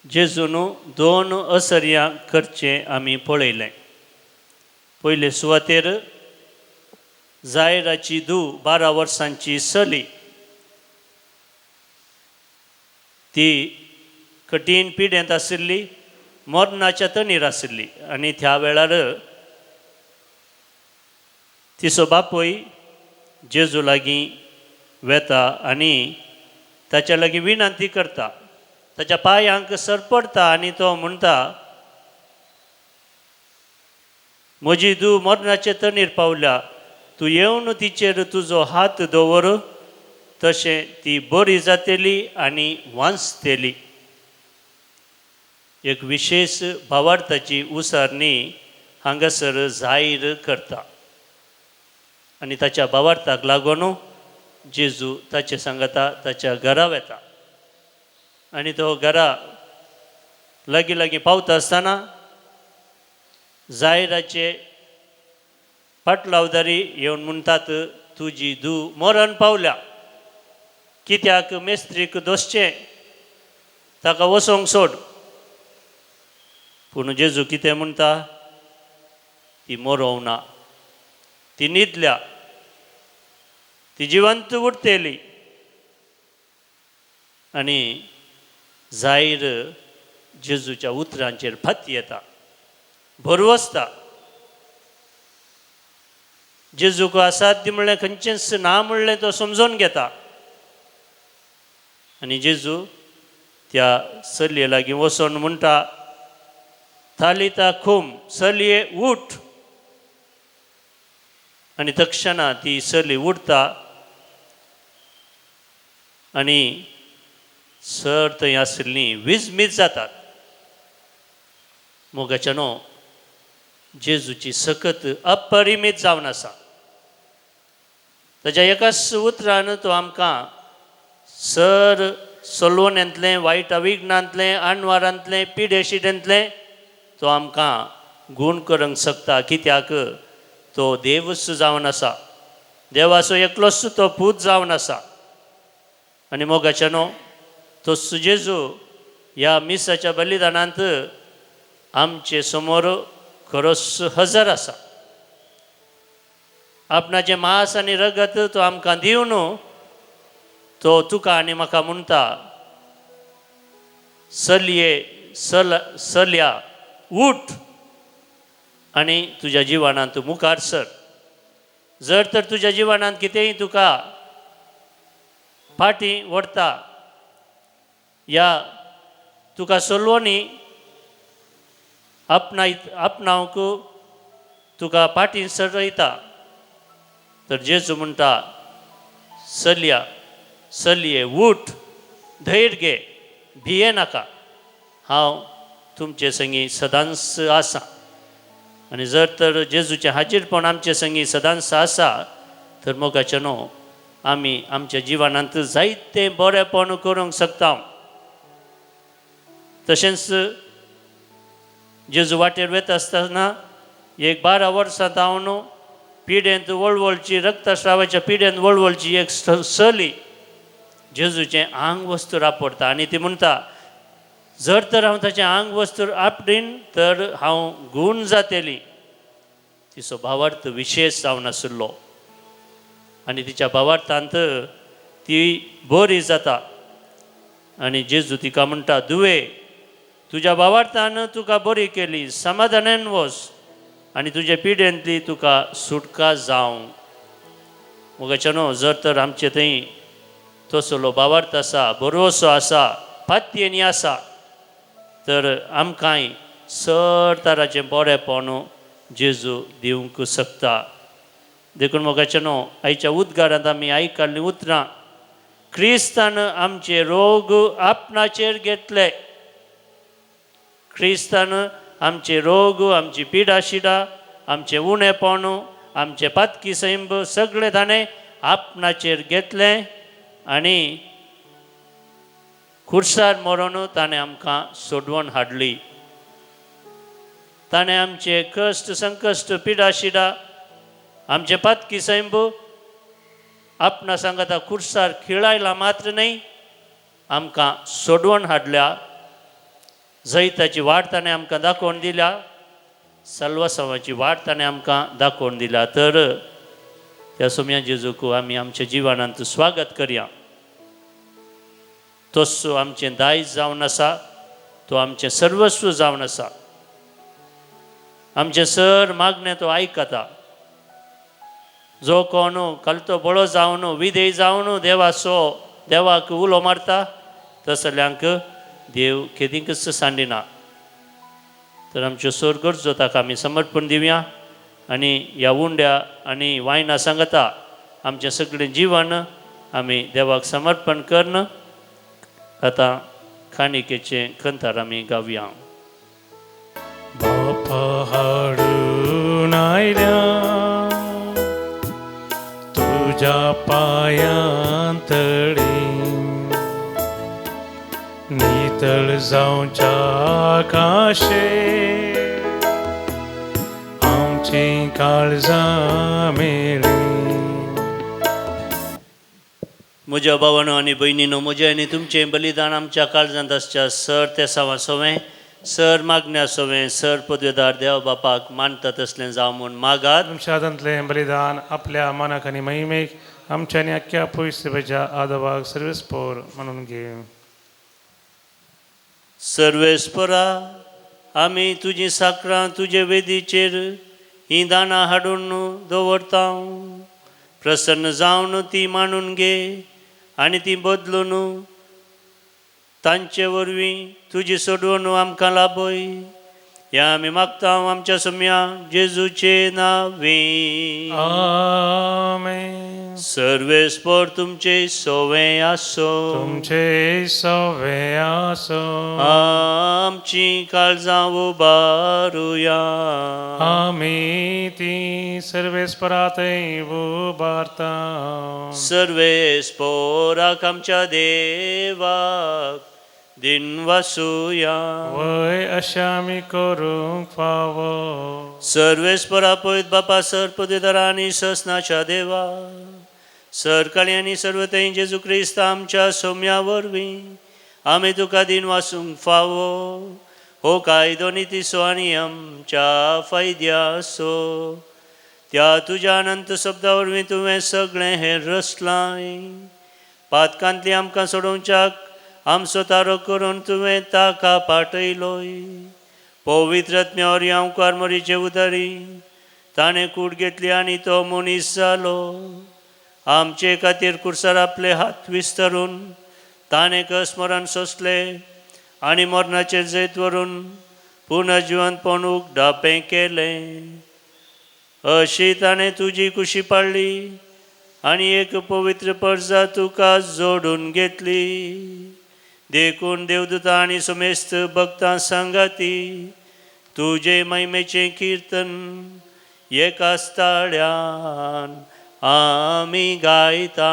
जेजून 2 असर्यां करचें आमी पळयलें. पयले सुवातेर जायराची धूव 12 वर्सांची चली. ती कठीण पिडेंत आशिल्ली, मरणाच्या तणीर आशिल्ली आनी त्या वेळार तिचो बापूय जेजू लागीं वेता आनी ताच्या लागीं विनंती करता. ताच्या पांयांक सरपडटा आनी तो म्हणटा, म्हजी धूव मरणाचे तणीर पावल्या, तूं येवन तिचेर तुजो हात दवर, तशें ती बरी जातली आनी वांचतली. एक विशेश भावार्थाची उसारणी हांगासर जाहीर करता आनी ताच्या भावार्थाक लागून जेजू ताचे सांगता ताच्या घरा वेता. आनी तो घरा लागीं लागीं पावता आसतना जायराचे पाटलावदारी येवन म्हणटात, तुजी धूव मरण पावल्या, कित्याक मेस्त्रीक दोसचें, ताका वसोंक सोड. पूण जेजू कितें म्हणटा, ती मरोंक ना. ती न्हिदल्या, ती जिवंत उठतेली. आनी जायर जेजूच्या उतरांचेर फत येता, भरवसता. जेजूक असाध्य म्हणलें खंयचेंच ना म्हणलें तो समजून घेता. आनी जेजू त्या चलये लागीं वचोन म्हणटा, थालिता खूम, चलये उठ. आनी तक्षणा ती चली उठता आनी सर थंय आशिल्लीं विजमीत जातात. मोगाच्यानो जेजूची सकत अपरिमीत जावन आसा. ताच्या एकाच उतरान तो आमकां सर सलवण्यांतलें, वायट अविज्ञांतलें, आणवारांतलें, पिडे शिडेंतलें तो आमकां गूण करूंक शकता. कित्याक तो देवच जावन आसा, देवाचो एकलोच तो पूत जावन आसा. आनी मोगाच्यानो तोच जेजू ह्या मिसाच्या बलिदानांत आमचे समोर खरोच हजर आसा. आपणाचें मांस आनी रगत तो आमकां दिवन तो तुका आनी म्हाका म्हणटा, चलया उठ आनी तुज्या जिवनांत मुखार सर. जर तर तुज्या जिवनांत कितेंय तुका फाटीं व्हरता या तुका सलवणी आपणावंक तुका फाटीं सरयता, तर जेजू म्हणटा, चलये उठ, धैर्य घे, भिये नाका, हांव तुमचे संगी सदांच आसा. आनी जर तर जेजूचें हाजीरपण आमचे संगी सदांच आसा तर मोगाच्यानो आमी आमच्या जिवनांत जायतें बरेंपण करूंक शकता. तशेंच जेजू वाटेर वता आसतना एक 12 वर्सां जावन पिडेंत वळवळची, रक्तस्रावाच्या पिडेंत वळवळची एक चली जेजूचें आंग वस्तूर आपडटा. आनी ती म्हणटा, जर तर हांव ताचें आंग वस्तूर आपडीन तर हांव गूण जातली. तिचो भावार्थ विशेश जावन आशिल्लो आनी तिच्या भावार्थांत ती बरी जाता. आनी जेजू तिका म्हणटा, दुवे, तुज्या भावार्थान तुका बरी केली, समाधानान वच आनी तुजे पिडेंतली तुका सुटका जावं. मोगाच्यानो जर तर आमचे थंय तसलो भावार्थ आसा, भरवसो आसा, फात्येनी आसा, तर आमकांय सर तराचें बरेंपण जेजू दिवंक शकता. देखून मोगाच्यानो आयच्या उद्गारांत आमी आयकल्लीं उतरां, क्रिस्तान आमचे रोग आपणाचेर घेतले. क्रिस्तान आमचे रोग, आमची पिडा शिडा, आमचे उणेपण, आमचे पातकी सैंब सगळे ताणें आपणाचेर घेतलें आनी खुर्सार मरून ताणें आमकां सोडवण हाडली. ताणें आमचे कश्ट संकश्ट, पिडा शिडा, आमचे पातकी सैंब आपणा सांगता खुर्सार खिळायला मात्र न्ही, आमकां सोडवण हाडल्या. जैताची वाट ताणें आमकां दाखोवन दिल्या, सल्वासावाची वाट ताणें आमकां दाखोवन दिल्या. तर त्या सोम्या जेजूक आमी आमच्या जिवनांत स्वागत करया. तोच आमचें दायज जावन आसा, तो आमचें सर्वस्व जावन आसा. आमचें सर मागणें तो आयकता. जो कोण कलतो बळो जावन विधेय जावन देवाक उलो मारता तसल्यांक देव केदींकच सांडिना. तर आमच्यो सर गरजो ताका आमी समर्पण दिवया आनी ह्या उंड्या आनी वायना सांगता आमचें सगळें जीवन आमी देवाक समर्पण करन. आतां काणिकेचें कंथार आमी गावया. बापा हाडून आयल्या तुज्या पायांतळी, नितळ जावच्या आकाशे आमची काळजां मेली. म्हज्या भावानो आनी भयणीनो, म्हजें आनी तुमचें बलिदान आमच्या काळजांत आसच्या. सर ते सावा सोवें सर मागण्या सोवे सर पदवेदार देव बापाक मानता तसलें जावं म्हूण मागात. तुमच्या हातांतलें बलिदान आपल्या मनाक आनी महिमेक आमच्या आनी अख्ख्या पवित्रतेच्या आदवाक सर्वेस्पोर म्हणून घे. सर्वेस्परा आमी तुजी साकरां तुजे वेदीचेर ही दानां हाडून दवरता. प्रसन्न जावन ती मांडून घे आनी ती बदलून तांचे वरवीं तुजी सोडवण आमकां लाभय. या आमी मागता आमच्या सम्या जेजूचे नांवे. आमेन. सर्वेस्पर तुमचे सोवे आसो. तुमचे सवे आसो. आमची काळजां उबारुया. आमी ती सर्वेस्परातय उबारता. सर्वेस्पराक आमच्या देवाक दिन वासुया. वय अशें आमी करूंक फावो. सर्वेस्परा पळयत बापा सर पदवेदारा आनी ससनाच्या देवा सर काळी आनी सर्वतय जेजू क्रिस्त आमच्या सोम्या वरवीं आमी तुका दिन वासूंक फावो. हो कायदो नितीसो आनी आमच्या फायद्यासो. त्या तुज्या अनंत शब्दा वरवीं तुवें सगळें हें रचलाय. पातकांतली आमकां सोडोवच्याक आमचो तारो करून तुवें ताका पाटयलोय. पवित्रत्म्यावर ओंकार मोरीचे उदारी ताणें कूड घेतली आनी तो मनीस जालो. आमचे खातीर कुर्सार आपले हात विस्तरून ताणें कसमरण सोंसले आनी मरणाचेर जैत व्हरून पुनर्जिवंतपण उगडापें केलें. अशी ताणें तुजी कुशी पाळली आनी एक पवित्र परजा तुका जोडून घेतली. देखून देवदूतां आनी सुमेस्त भक्तां सांगाती तुजे महिमेचें कीर्तन एकाच ताळ्यान आमी गायता.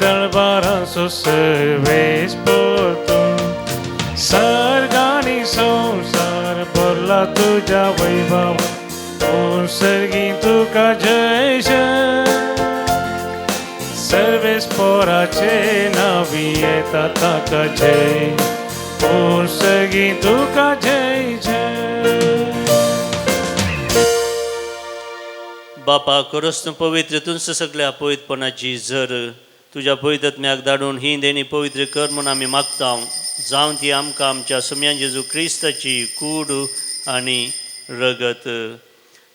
दरबारां सर्वेस पोतून सर्गानी संसार भरला तुझ्या वैभव. सर्गी तुका जय जय. सर्वेस पोराचे नावी येता ताका जय. सर्गी तुका जय जय. बापा खरोच तूं पवित्र तुमचं सगळ्या पवित्रपणाची झर तुझ्या पवित्रत्म्याक धाडून ही देणी पवित्र कर म्हूण आमी मागता. जावं ती आमकां आमच्या सम्यान जेजू क्रिस्ताची कूड आनी रगत.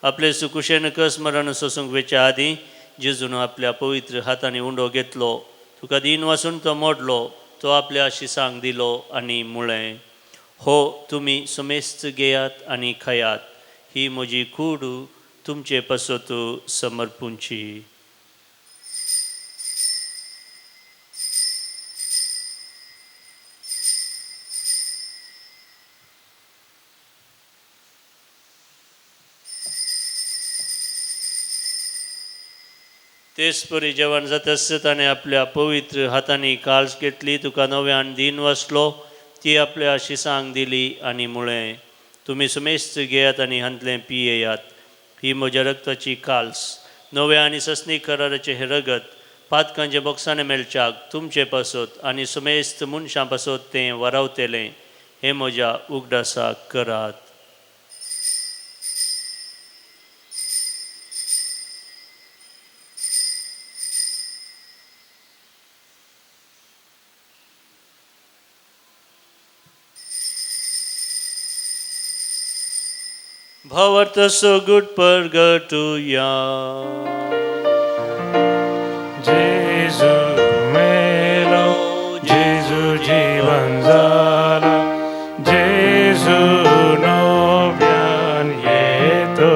आपले सुकुशेन कसमरण सोसूंक वेच्या आदीं जेजून आपल्या पवित्र हातांनी उंडो घेतलो. तुका दिन वासून तो मोडलो. तो आपल्या शिसांक दिलो आनी म्हळें, हो तुमी समेस्त घेयात आनी खायात. ही म्हजी कूड तुमचे पसत समर्पूंची. तेच परी जेवण जाता आसता ताणें आपल्या पवित्र हातांनी काळज घेतली. तुका नव्यान दिन वासलो. ती आपल्या शिसांक दिली आनी म्हळें, तुमी समेस्त घेयात आनी हांतलें पियेयात. ही म्हज्या रक्ताची काल्स नव्या आनी सस्नीक कराराचें हें रगत पातकांचे बॉक्साने मेळच्याक तुमचे पासत आनी समेस्त मनशां पासत तें वरावतेलें. हें म्हज्या उगडासाक करात. भावार्थ सोगूट परगटुया. जेजू मेलो, जेजू जीवन जाला, जेजू नव्यान येतो.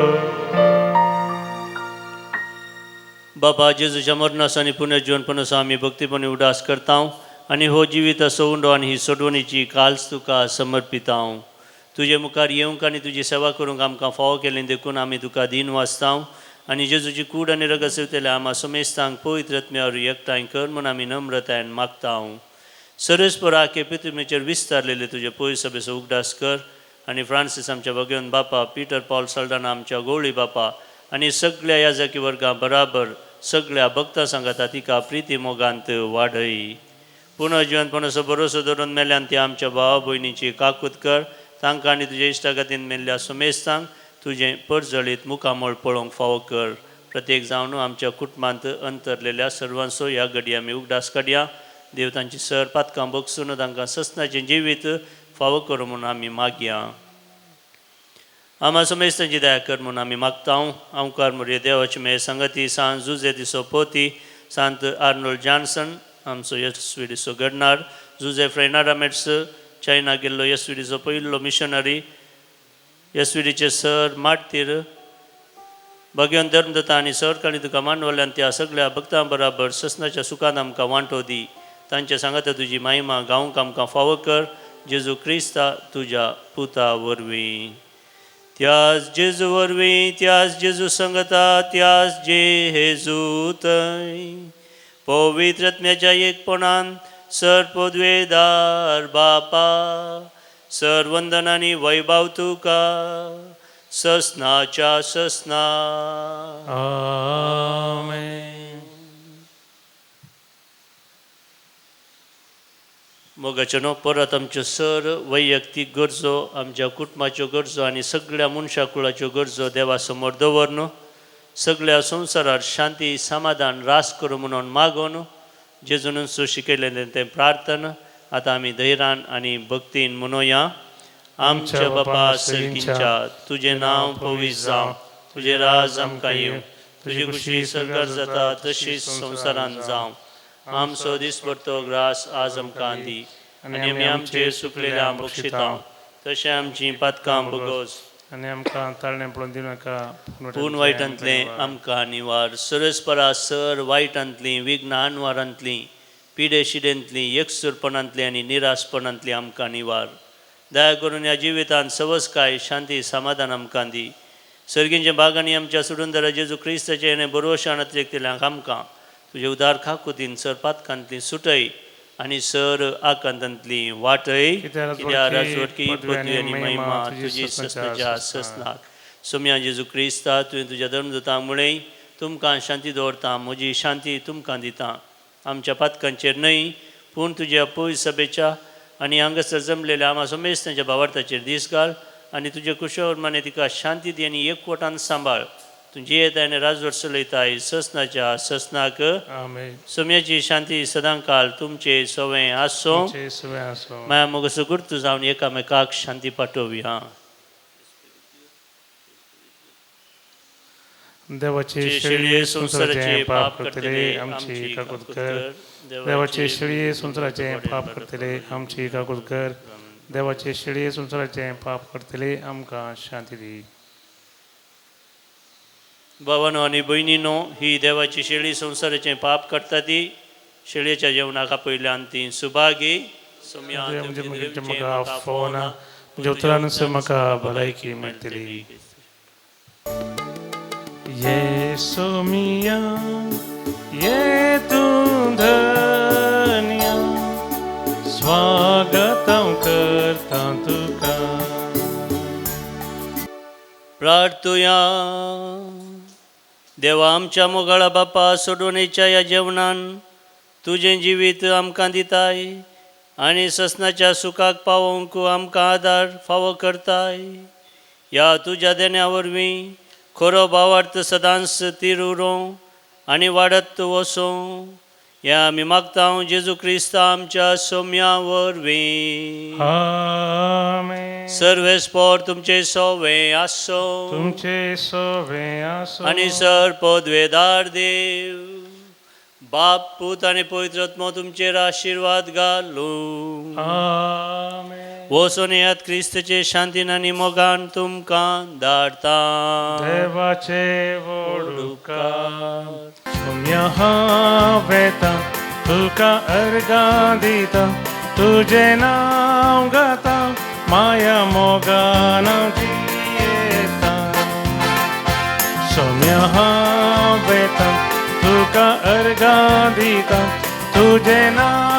बाबा जेजूच्या मरणास आनी पुनर्जीवनपणास आमी भक्तीपणी उडास करता आनी हो जिवीत असो उंडो आनी ही सोडवणीची काल्स तुका समर्पिता. तुजे मुखार येवंक आनी तुजी सेवा करूंक आमकां फावो केलें देखून आमी तुका दिन वाचता आनी जेजूची कूड आनी रगत सेवतले आम्हा समेस्तांक पवित्रत्म्यावर एकठांय कर म्हूण आमी नम्रतायेन मागता. सर्वेस्पराके पृथ्वीचेर विस्तारलेले तुजे पळय सभेचो उगडास कर आनी फ्रांसीस आमच्या भगवन बापा, पीटर पॉल सल्डाना आमच्या गवळी बापा आनी सगळ्या याजकी वर्गां बराबर सगळ्या भक्तां सांगाता तिका प्रिती मोगांत वाडय. पुनर्जीवनपणाचो भरोसो धरून मेल्यान ती आमच्या भावा भयणीची काकूत कर. तांकां आनी तुज्या इश्टागतीन मेल्ल्या सुमेस्तांक तुजें परजळीत मुखामळ पळोवंक फावो कर. प्रत्येक जावन आमच्या कुटुंबांत अंतरलेल्या सर्वांचो ह्या घडी आमी उगडास काडया. देव तांची सर पातकां बगसून तांकां ससनाचें जिवीत फावो कर म्हूण आमी मागया. आमा सुमेस्तांची दया कर म्हूण आमी मागतां. आमकार मुरे देवाची मे संगती सांत जुजे दिसो पोती, सांत आर्नोल्ड जॉन्सन आमचो यशस्वी दिसो घडणार, जुजे फ्रेनाडा मेट्स चायना गेल्लो यशस्वीडीचो पयलो मिशनरी, यशस्वीडीचे सर मार्तीर, भगवन धर्मदत्ता आनी सरकाणी तुका मांडवल्यान त्या सगळ्या भक्तां बराबर ससनाच्या सुखांत आमकां वांटो दी. तांचे सांगाता तुजी महिमा गावंक आमकां फावो कर. जेजू क्रिस्ता तुज्या पुता वरवीं. त्याच जेजू वरवीं, त्याच जेजू संगता, त्याच जेजू थंय पवित्र आत्म्याच्या एकपणान सरपदवेदार बापा, सर वंदन आनी वैभव तुका ससनाच्या ससना. आमेन. मोगाचेनो परत आमच्यो सर वैयक्तीक गरजो, आमच्या कुटुंबाच्यो गरजो आनी सगळ्या मनशा कुळाच्यो गरजो देवा समोर दवरन सगळ्या संवसारांत शांती समाधान रास करूं म्हणून मागोन जेजून शिकयलें तें प्रार्थना आतां आमी धैर्यान आनी भक्तीन म्हणुया. आमच्या बापा सर्गींच्या तुजें नांव पवित्र जावं, तुजें राज आमकां येवं, तुजी खुशी सरकार जाता तशीच संवसारांत जावं. आमचो दिसभरतो ग्रास आज आमकां दी आनी आमी आमचेर सुकलेल्या बक्षितां तशें आमचीं पातकां भोगोस आनी आमकां ताळणें पळोवन दिवं नाका, पूण वायटांतलें आमकां निवार. सरस्परा सर वायटांतलीं विघ्नां आनवारांतलीं पिडे शिडेंतलीं एकसुरपणांतलीं आनी निराशपणांतलीं आमकां निवार. दया करून ह्या जिवितांत सवस्काय शांती समाधान आमकां दी. सर्गींच्या बागांनी आमच्या सुडून जेजू क्रिस्ताचे हें बरोवशाणांतल्याक आमकां तुजे उदार खाकुतीन सर पातकांतलीं सुटय आनी सर आकांतांतलीं वाटय. कित्याक राजवटकी पदवी आनी महिमा तुजी ससनाच्या ससनाक. सोम्या जेजू क्रिस्ता तुवें तुज्या धर्मदूतांक म्हळें तुमकां शांती दवरता, म्हजी शांती तुमकां दिता. आमच्या पातकांचेर न्हय पूण तुज्या पवित्र सभेच्या आनी हांगासर जमलेल्या आमा सोमेस्तांच्या भावार्थाचेर दीस घाल आनी तुजे कुशोवरमाने तिका शांती दी आनी एकवटान सांबाळ. तुजी येताय आनी राजवट चलयताय ससनाच्या ससनाक. आमेन. सोम्याची शांती सदांकाळ तुमचे सवें आसो. माया मोगसो गुर्त जावन एकामेकाक शांती पाठोवया. देवाचे शेळये संसाराचे पाप करतले आमची काकूत कर. देवाचे शेळये संसाराचे पाप करतले आमची काकूत कर. देवाचे शेळये संसाराचे पाप करतले आमकां शांती दी. भावानो आनी भयणीनो, ही देवाची शेळी संसाराचें पाप करता ती शेळयेच्या जेवणाका पयल्यान ती सुभागी. सोम्या म्हाका फोन जेवतल्यानूच म्हाका भलायकी मेळटली. ये सोमिया ये तूं धन्य, स्वागतम करता तुका. प्रार्थुया. देवा आमच्या मोगाळा बापा सोडवणेच्या ह्या जेवणान तुजें जिवीत आमकां दिताय आनी ससनाच्या सुखाक पावोवंक आमकां आदार फावो करताय. ह्या तुज्या देण्या वरवीं खरो भावार्थ सदांच तीर उरों आनी वाडत वचों हें आमी मागतां जेजू क्रिस्ता आमच्या सोम्या वरवीं. आमेन. सर्वेस्पोर तुमचे सोवें आसो. तुमचे सोवें आसो. आनी सर पदवेदार देव बाप पूत आनी पवित्र आत्मो तुमचेर आशिर्वाद घालूं. आमेन. वचून येयात क्रिस्ताचे शांतीन आनी मोगान तुमकां धाडटा. देवाचे वोडुकार. सोम्या हांव येता तुका अर्गां दिता, तुजें नांव गाता माया मोगान जियेता. सोम्या हांव येता तुका अर्गां दिता, तुजें नांव